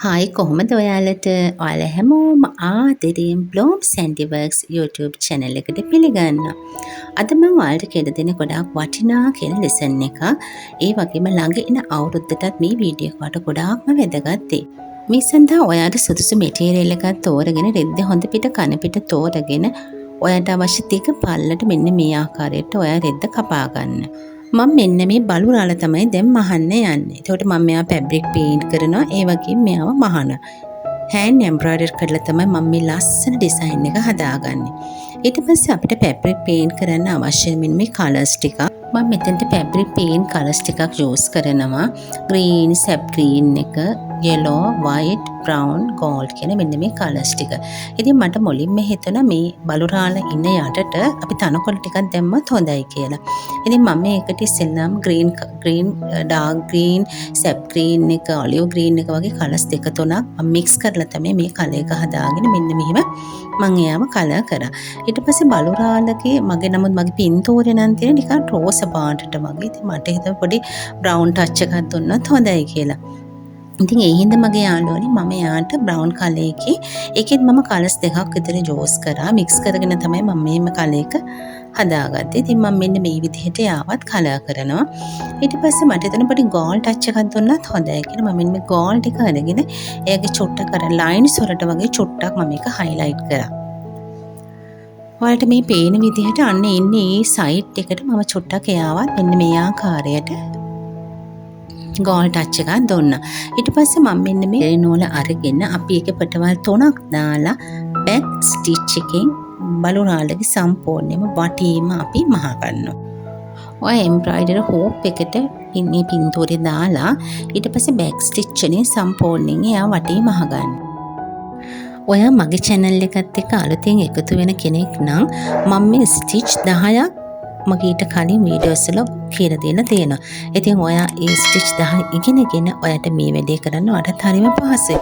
Hi කොහොමද ඔයාලට ඔයාලා හැමෝම ආදරයෙන් බ්ලෝම්ස් හැන්ඩිවර්ක්ස් YouTube channel එකට පිළිගන්නවා. අද මම ඔයාලට කියලා දෙන ගොඩාක් වටිනා කියන ලෙසන් එක. ඒ වගේම ළඟ එන අවුරුද්දටත් මේ වීඩියෝ එකට ගොඩාක්ම වැදගත් දෙයක්. මේ සඳහා ඔයාට සුදුසු මෙටීරියල් එකක් තෝරගෙන රෙද්ද හොඳ පිට කන පිට තෝරගෙන ඔයාට අවශ්‍ය තික පල්ලට මෙන්න මේ ආකාරයට ඔයා රෙද්ද කපා ගන්න. මම මෙන්න මේ බලුරාල තමයි දැන් මහන්න යන්නේ. එතකොට මම මෙයා ෆැබ්‍රික් පේන්ට් කරනවා. ඒ වගේම මෙයාව මහනවා. හෑන්ඩ් එම්බ්‍රොයිඩර් කරලා තමයි මම මේ ලස්සන ඩිසයින් එක හදාගන්නේ. ඊට පස්සේ අපිට ෆැබ්‍රික් පේන්ට් කරන්න අවශ්‍ය මෙන්න මේ කලර්ස් ටික. මම මෙතනට ෆැබ්‍රික් පේන්ට් කලර්ස් ටිකක් යූස් කරනවා. ග්‍රීන්, සැප් ග්‍රීන් එක, yellow, white, brown, gold කියන මෙන්න මේ කලර්ස් ටික. ඉතින් මට මුලින්ම හිතුණා මේ බලුරාල ඉන්න යටට අපි තනකොළ ටිකක් දැම්මත් හොඳයි කියලා. ඉතින් මම මේකට ඉස්සෙල්ලාම green, dark green, sap green එක, olive green එක වගේ කලර්ස් දෙක තුනක් මම mix කරලා තමයි මේ කලර් එක හදාගෙන මෙන්න මෙහෙම මම එයාම කලර් කරා. ඊට පස්සේ බලුරාලගේ මගේ නමුත් මගේ පින්තූරේ නම් තියෙන නිකන් රෝස පාටට වගේ. ඉතින් මට හිතුවා පොඩි brown touch එකක් දුන්නොත් හොඳයි කියලා. ඉතින් ඒ හින්දා මගේ යාළුවනි මම යාට බ්‍රවුන් කලර් එකේ ඒකෙත් මම කලර්ස් දෙකක් විතර යූස් කරා. මික්ස් කරගෙන තමයි මම මේම කලර් එක හදාගත්තේ. ඉතින් මම මෙන්න මේ විදිහට යාවත් කලර් කරනවා. ඊට පස්සේ මට එතන පොඩි ගෝල්ඩ් ටච් එකක් දුන්නත් හොඳයි කියලා මම මෙන්න මේ ගෝල්ඩ් එක අරගෙන එයාගේ චුට්ටක් අර ලයින්ස් වලට වගේ චුට්ටක් මම ඒක හයිලයිට් කරා. ඔයාලට මේ පේන විදිහට අන්න එන්නේ මේ සයිඩ් එකට මම චුට්ටක් එයාවත් මෙන්න මේ ආකාරයට ගෝල්ඩ් ටච් එකක් දුන්නා. ඊට පස්සේ මම මෙන්න මේ නූල අරගෙන අපි ඒකේ පටවල් 3ක් දාලා බෑක් ස්ටිච් එකෙන් බලුරාලගේ සම්පූර්ණයෙන්ම වටේම අපි මහ ගන්නවා. ඔය එම්බ්‍රොයිඩර් හෝප් එකට මේ පින්තූරේ දාලා ඊට පස්සේ බෑක් ස්ටිච් එකෙන් සම්පූර්ණයෙන් එයා වටේ මහ ගන්න. ඔයා මගේ channel එකත් එක්ක අලුතෙන් එකතු වෙන කෙනෙක් නම් මම මේ ස්ටිච් 10ක් මගේ ඊට කලින් වීඩියෝස් වල කියලා දෙලා තියෙනවා. ඉතින් ඔයා ඒ ස්ටිච් 10 ඉගෙනගෙන ඔයාට මේ වැඩේ කරන්න ඔයාට හරිම පහසුයි.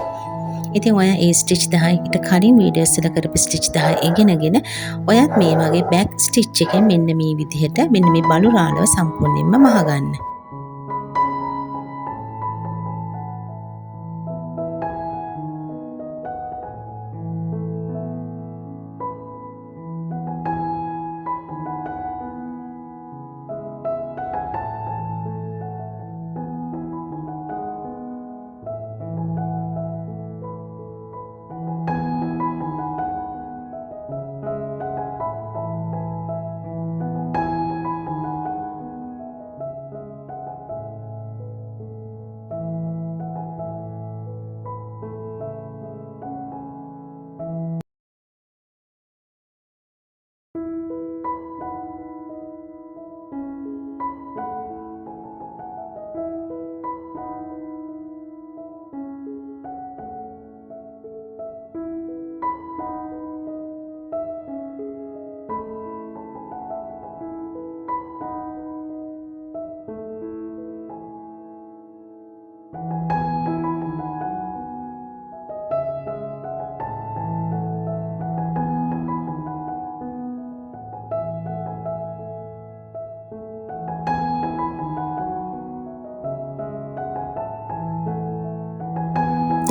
ඉතින් ඔයා ඒ ස්ටිච් 10 ඊට කලින් වීඩියෝස් වල කරපු ස්ටිච් 10 ඉගෙනගෙන ඔයාත් මේ වගේ බෑක් ස්ටිච් එකෙන් මෙන්න මේ විදිහට මෙන්න මේ බලුරාලව සම්පූර්ණයෙන්ම මහගන්න.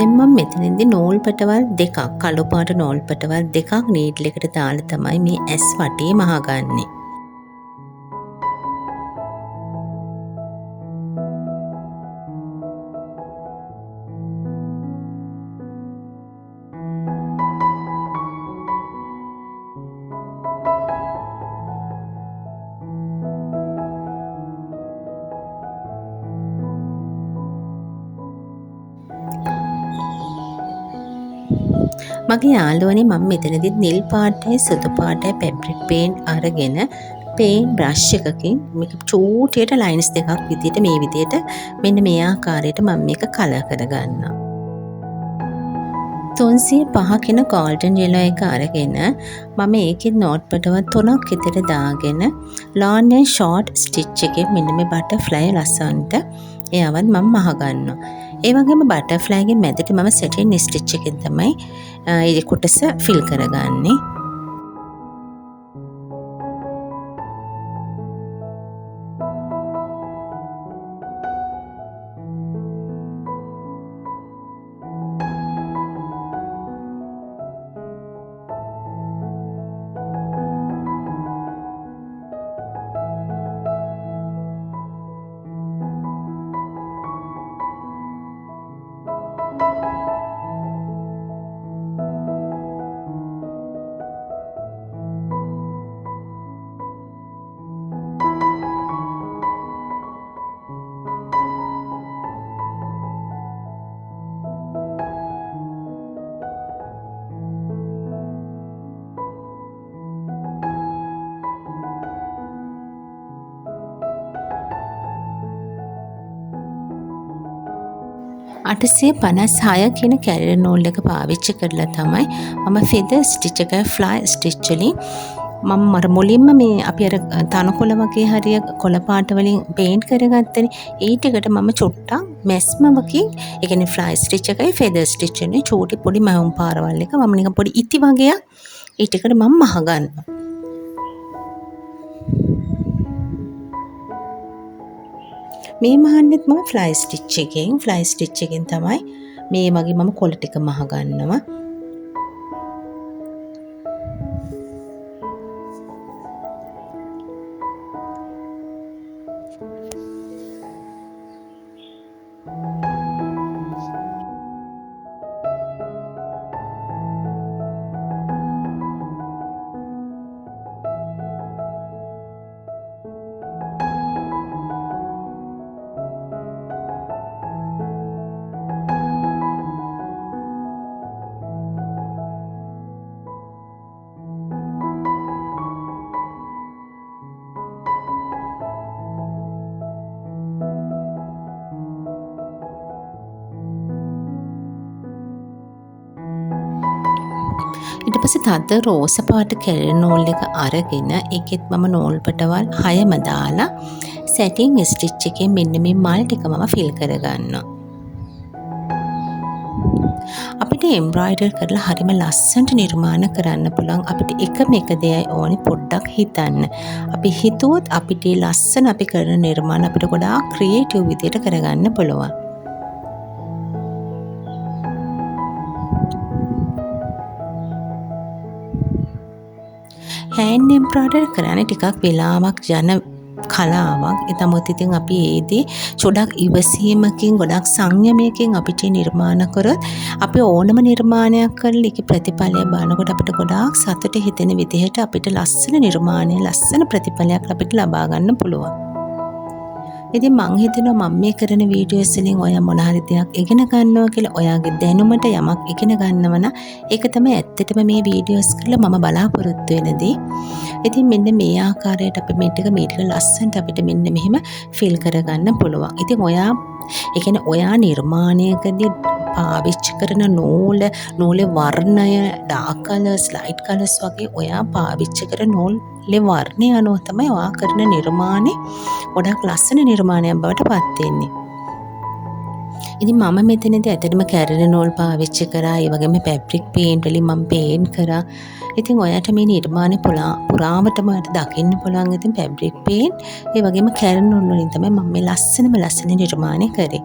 දැන් මම මෙතනදී නූල් පටවල් දෙකක් කළු පාට නූල් පටවල් දෙකක් නීඩල් එකට දාලා තමයි මේ ඇස් වටේ මහගන්නේ. මගේ යාළුවනේ මම මෙතනදී නිල් පාටයි සුදු පාටයි ෆැබ්‍රික් පේන්ට් අරගෙන පේන්ට් බ්‍රෂ් එකකින් මේක චූටියට ලයින්ස් දෙකක් විදිහට මේ විදිහට මෙන්න මේ ආකාරයට මම මේක කලර් කරගන්නවා. 305 කියන ගෝල්ඩන් yellow එක අරගෙන මම ඒකේ නෝට් පටවල් 3ක් විතර දාගෙන long and short stitch එකෙන් මෙන්න මේ බටර්ෆ්ලයි ලස්සනට එයාවත් මම මහ ගන්නවා. ඒ වගේම බටර්ෆ්ලයි ගේ මැදට මම සැටින් ස්ටිච් එකෙන් තමයි ඒ කොටස ෆිල් කරගන්නේ. 856 කියන කැරියර් නූල් එක පාවිච්චි කරලා තමයි මම ෆෙදර් ස්ටිච් එක ෆ්ලයි ස්ටිච් වලින් මම මුලින්ම මේ අපි අර තනකොළ වගේ හරිය කොළ පාට වලින් පේන්ට් කරගත්තනේ. ඒ ටිකට මම චුට්ටක් මැස්ම වකින් ඒ කියන්නේ ෆ්ලයි ස්ටිච් එකයි ෆෙදර් ස්ටිච් එකයි චූටි පොඩි මහුම් පාරවල් එක මම නිකන් පොඩි ඉති වගේක් ඒ ටිකට මම මහ ගන්නවා. මේ මහන්නෙත් මම ෆ්ලයි ස්ටිච් එකෙන් තමයි මේ වගේ මම කොළ ටික මහ ගන්නවා. ඊට පස්සේ තද රෝස පාට කැරියර් නූල් එක අරගෙන ඒකෙත් මම නූල් පටවල් 6ම දාලා සැටින් ස්ටිච් එකේ මෙන්න මේ මල් ටික මම ෆිල් කරගන්නවා. අපිට එම්බ්‍රොයිඩර් කරලා හරිම ලස්සනට නිර්මාණ කරන්න පුළුවන්. අපිට එකම එක දෙයයි ඕනේ පොඩ්ඩක් හිතන්න. අපි හිතුවොත් අපිට ලස්සන අපි කරන නිර්මාණ අපිට ගොඩාක් ක්‍රියේටිව් විදියට කරගන්න පුළුවන්. හෑන්ඩ් එම්බ්‍රොයිඩර් කරන්නේ ටිකක් වෙලාවක් යන කලාවක්. ඒ නමුත් ඉතින් අපි ඒදී චොඩක් ඉවසීමකින් ගොඩක් සංයමයකින් අපිට නිර්මාණ කරොත් අපි ඕනම නිර්මාණයක් කරලා ඒකේ ප්‍රතිඵලය බලනකොට අපිට ගොඩාක් සතුට හිතෙන විදිහට අපිට ලස්සන නිර්මාණය ලස්සන ප්‍රතිඵලයක් අපිට ලබා ගන්න පුළුවන්. ඉතින් මං හිතනවා මම මේ කරන වීඩියෝස් වලින් ඔයා මොන හරි දෙයක් ඉගෙන ගන්නවා කියලා ඔයාගේ දැනුමට යමක් ඉගෙන ගන්නව නම් ඒක තමයි ඇත්තටම මේ වීඩියෝස් කරලා මම බලාපොරොත්තු වෙන දේ. ඉතින් මෙන්න මේ ආකාරයට අපි මේ ටික ලස්සනට අපිට මෙන්න මෙහෙම ෆිල් කරගන්න පුළුවන්. ඉතින් ඔයා ඒ කියන්නේ ඔයා නිර්මාණයකදී පාවිච්චි කරන නූලේ වර්ණය ඩාර්ක් කලර්ස් ලයිට් කලර්ස් වගේ ඔයා පාවිච්චි කරන නූලේ වර්ණය අනුව තමයි ඔයා කරන නිර්මාණය ගොඩක් ලස්සන නිර්මාණයක් බවට පත් වෙන්නේ. ඉතින් මම මෙතනදී ඇත්තටම කැරියර් නූල් පාවිච්චි කරා. ඒ වගේම ෆැබ්‍රික් පේන්ට් වලින් මම පේන්ට් කරා. ඉතින් ඔයාට මේ නිර්මාණය පුරාමටම දකින්න පුළුවන්. ඉතින් ෆැබ්‍රික් පේන්ට් ඒ වගේම කැරියර් නූල් වලින් තමයි මම මේ ලස්සන නිර්මාණය කරේ.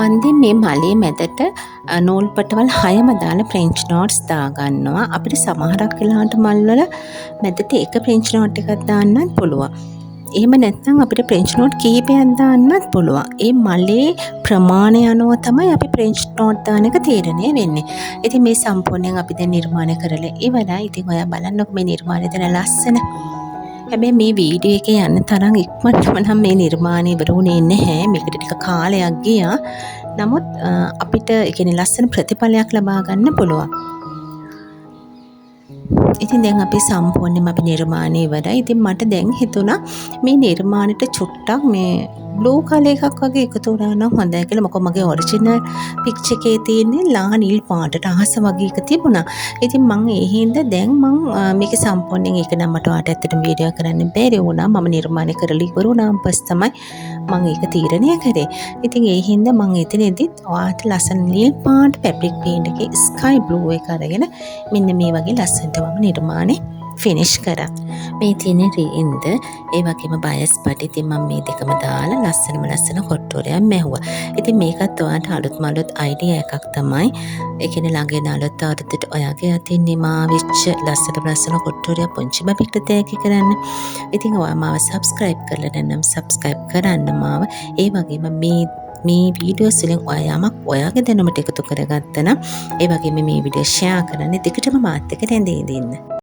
මන්දින් මේ මලේ මැදට නූල් පටවල් 6ම දාලා ෆ්‍රෙන්ච් නෝට්ස් දාගන්නවා. අපිට සමහරක් වෙලාවට මල් වල මැදට එක ෆ්‍රෙන්ච් නෝට් එකක් දාන්නත් පුළුවන්. එහෙම නැත්නම් අපිට ෆ්‍රෙන්ච් නෝට් කීපයක් දාන්නත් පුළුවන්. ඒ මලේ ප්‍රමාණය අනුව තමයි අපි ෆ්‍රෙන්ච් නෝට් දාන එක තීරණය වෙන්නේ. ඉතින් මේ සම්පූර්ණයෙන් අපි දැන් නිර්මාණය කරලා ඉවරයි. ඉතින් ඔයා බලන්නකො මේ නිර්මාණය දැන් ලස්සන. හැබැයි මේ වීඩියෝ එකේ යන තරම් ඉක්මනටම නම් මේ නිර්මාණය ඉවර වුණේ නැහැ. මේකට ටික කාලයක් ගියා. නමුත් අපිට ඒ කියන්නේ ලස්සන ප්‍රතිඵලයක් ලබා ගන්න පුළුවන්. ඉතින් දැන් අපි සම්පූර්ණයෙන්ම අපි නිර්මාණය ඉවරයි. ඉතින් මට දැන් හිතුණා මේ නිර්මාණයට චුට්ටක් මේ බ්ලූ කලර් එකක් වගේ එකතු වුණා නම් හොඳයි කියලා. මොකද මගේ ඔරිජිනල් පික්චර් එකේ තියෙන්නේ ලා නිල් පාටට අහස වගේ එක තිබුණා. ඉතින් මම ඒ හින්දා දැන් මම මේක සම්පූර්ණයෙන් ඒක නම් මට ඔයාලට ඇත්තටම වීඩියෝ කරන්න බැරි වුණා. මම නිර්මාණය කරලා ඉවර වුණාන් පස්සේ තමයි මම ඒක තීරණය කරේ. ඉතින් ඒ හින්දා මම එතනදිත් ඔයාලට ලස්සන නිල් පාට ෆැබ්‍රික් පේන්ට් එකේ ස්කයි බ්ලූ එක අරගෙන මෙන්න මේ වගේ ලස්සනට මම නිර්මාණය ෆිනිෂ් කරා. මේ තියෙන රීන්ද ඒ වගේම බයස් පටි ඉතින් මම මේ දෙකම දාලා ලස්සන කොට්ටෝරයක් මැහුවා. ඉතින් මේකත් ඔයාලට අලුත්ම අලුත් අයිඩියා එකක් තමයි. ඒ කියන්නේ ළඟින් අලුත් අවුරුද්දට ඔයාගේ අතින් නිමා වෙච්ච ලස්සන කොට්ටෝරයක් පුංචි බබෙක්ට තෑගි කරන්න. ඉතින් ඔයා මාව සබ්ස්ක්‍රයිබ් කරලා නැත්නම් සබ්ස්ක්‍රයිබ් කරන්න මාව. ඒ වගේම මේ වීඩියෝස් වලින් ඔයා යමක් ඔයාගේ දැනුමට එකතු කරගත්තා නම් ඒ වගේම මේ වීඩියෝ ෂෙයා කරන්න දෙකටම මාත් එක්ක රැඳී ඉන්න.